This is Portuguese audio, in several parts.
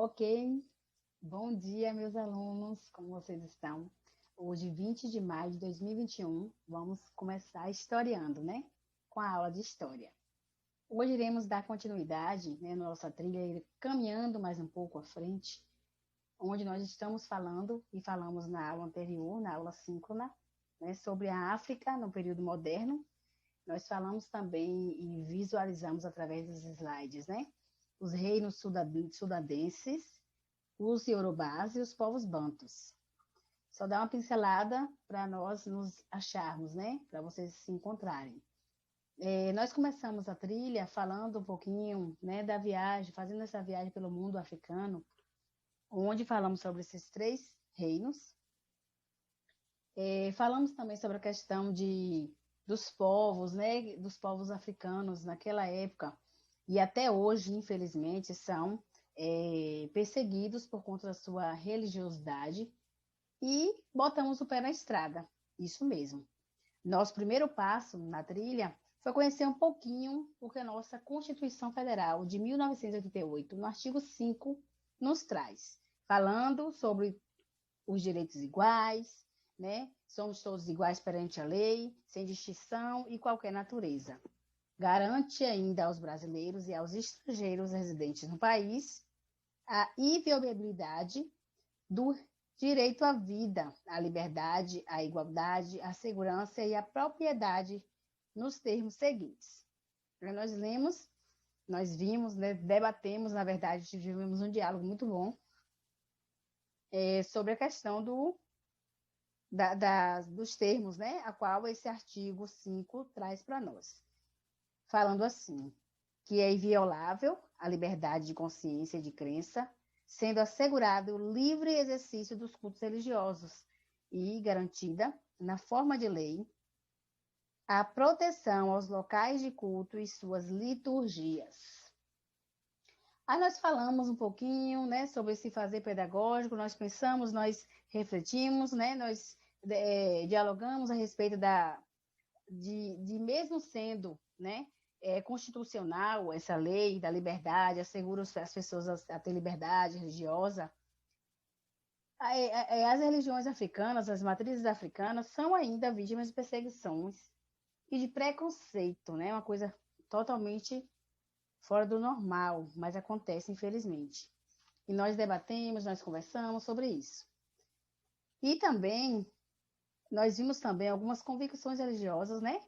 Ok, bom dia, meus alunos, como vocês estão? Hoje, 20 de maio de 2021, vamos começar historiando, né? Com a aula de história. Hoje iremos dar continuidade, né, na nossa trilha, caminhando mais um pouco à frente, onde nós estamos falando, e falamos na aula anterior, na aula síncrona, né, sobre a África no período moderno. Nós falamos também e visualizamos através dos slides, né? Os reinos sudadenses, os iorubás e os povos bantus. Só dá uma pincelada para nós nos acharmos, né? Para vocês se encontrarem. Nós começamos a trilha falando um pouquinho, né, da viagem, fazendo essa viagem pelo mundo africano, onde falamos sobre esses três reinos. Falamos também sobre a questão dos povos, né, dos povos africanos naquela época, e até hoje, infelizmente, são perseguidos por conta da sua religiosidade e botamos o pé na estrada. Isso mesmo. Nosso primeiro passo na trilha foi conhecer um pouquinho, porque a nossa Constituição Federal de 1988, no artigo 5, nos traz, falando sobre os direitos iguais, né? Somos todos iguais perante a lei, sem distinção e qualquer natureza. Garante ainda aos brasileiros e aos estrangeiros residentes no país a inviolabilidade do direito à vida, à liberdade, à igualdade, à segurança e à propriedade nos termos seguintes. Nós lemos, nós vimos, né, debatemos, na verdade, tivemos um diálogo muito bom sobre a questão dos termos, né, a qual esse artigo 5 traz para nós. Falando assim, que é inviolável a liberdade de consciência e de crença, sendo assegurado o livre exercício dos cultos religiosos e garantida, na forma de lei, a proteção aos locais de culto e suas liturgias. Aí nós falamos um pouquinho, né, sobre esse fazer pedagógico, nós pensamos, nós refletimos, né, nós dialogamos a respeito de mesmo sendo, né, constitucional essa lei da liberdade, assegura as pessoas a ter liberdade religiosa. As religiões africanas, as matrizes africanas, são ainda vítimas de perseguições e de preconceito, né? Uma coisa totalmente fora do normal, mas acontece, infelizmente. E nós debatemos, nós conversamos sobre isso. E também, nós vimos também algumas convicções religiosas, né?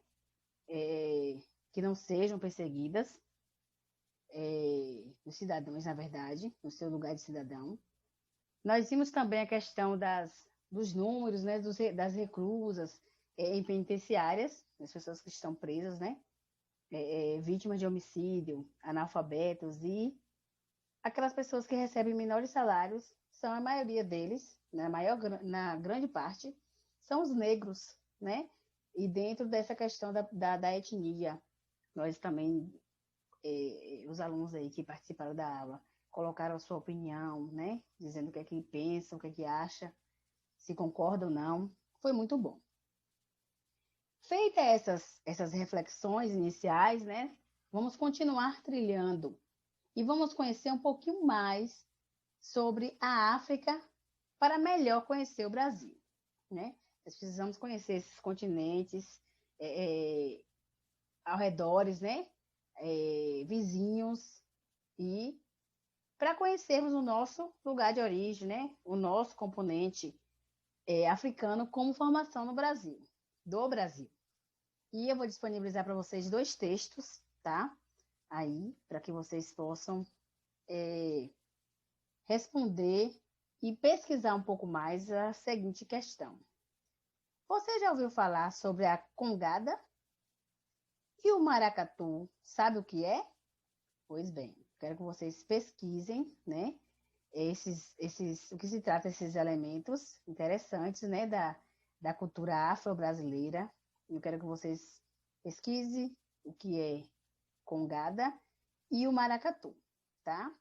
Que não sejam perseguidas, os cidadãos, na verdade, no seu lugar de cidadão. Nós vimos também a questão dos números, né, das reclusas em penitenciárias, as pessoas que estão presas, né, vítimas de homicídio, analfabetos e aquelas pessoas que recebem menores salários, são a maioria deles, na grande parte, são os negros, né? E dentro dessa questão da etnia, nós também, os alunos aí que participaram da aula, colocaram a sua opinião, né? Dizendo o que é que pensam, o que é que acha, se concorda ou não. Foi muito bom. Feitas essas reflexões iniciais, né? Vamos continuar trilhando e vamos conhecer um pouquinho mais sobre a África para melhor conhecer o Brasil, né? Nós precisamos conhecer esses continentes ao redores, né? Vizinhos e para conhecermos o nosso lugar de origem, né? O nosso componente africano como formação no Brasil, do Brasil. E eu vou disponibilizar para vocês dois textos, tá? Aí, para que vocês possam responder e pesquisar um pouco mais a seguinte questão. Você já ouviu falar sobre a congada e o maracatu? Sabe o que é? Pois bem, quero que vocês pesquisem, né? O que se trata esses elementos interessantes, né? Da cultura afro-brasileira. Eu quero que vocês pesquisem o que é congada e o maracatu, tá?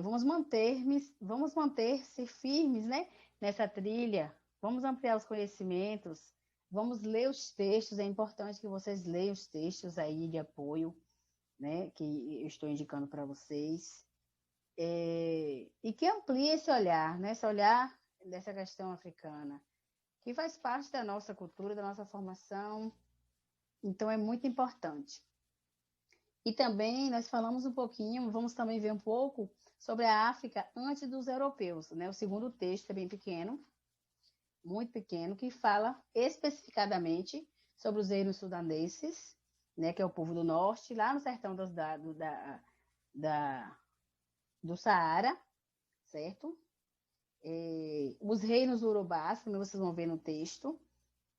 Vamos manter-se firmes, né, nessa trilha, vamos ampliar os conhecimentos, vamos ler os textos, é importante que vocês leiam os textos aí de apoio, né, que eu estou indicando para vocês. e que amplie esse olhar, né? Esse olhar dessa questão africana, que faz parte da nossa cultura, da nossa formação, então é muito importante. E também nós falamos um pouquinho, vamos também ver um pouco sobre a África antes dos europeus, né? O segundo texto é bem pequeno, muito pequeno, que fala especificadamente sobre os reinos sudaneses, né, que é o povo do norte, lá no sertão da, do Saara, certo? Os reinos urubás, como vocês vão ver no texto,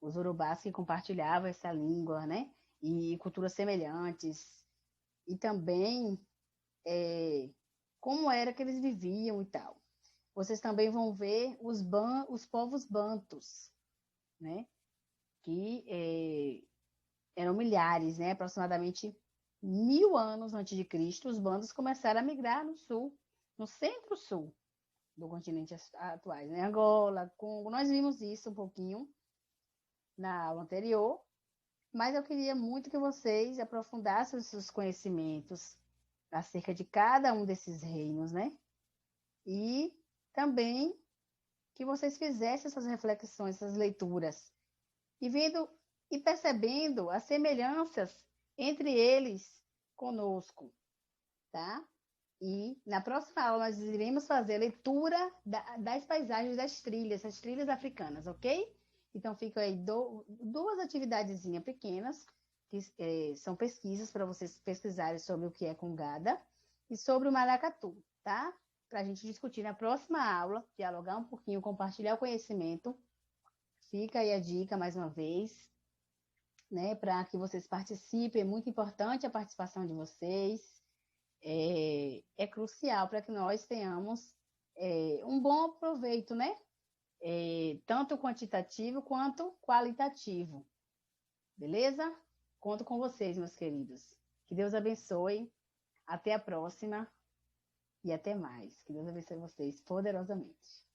os urubás que compartilhavam essa língua, né? E culturas semelhantes, e também como era que eles viviam e tal. Vocês também vão ver os povos bantus, né? Que eram milhares, né? Aproximadamente 1000 anos antes de Cristo, os bantus começaram a migrar no sul, no centro-sul do continente atuais, né? Angola, Congo, nós vimos isso um pouquinho na aula anterior, mas eu queria muito que vocês aprofundassem os seus conhecimentos acerca de cada um desses reinos, né? E também que vocês fizessem essas reflexões, essas leituras, e vendo e percebendo as semelhanças entre eles conosco, tá? E na próxima aula nós iremos fazer a leitura das paisagens das trilhas, as trilhas africanas, ok? Então ficam aí duas atividadezinhas pequenas, que são pesquisas para vocês pesquisarem sobre o que é Congada e sobre o maracatu, tá? Para a gente discutir na próxima aula, dialogar um pouquinho, compartilhar o conhecimento. Fica aí a dica mais uma vez, né? Para que vocês participem, é muito importante a participação de vocês. É crucial para que nós tenhamos um bom proveito, né? Tanto quantitativo quanto qualitativo. Beleza? Conto com vocês, meus queridos. Que Deus abençoe. Até a próxima e até mais. Que Deus abençoe vocês poderosamente.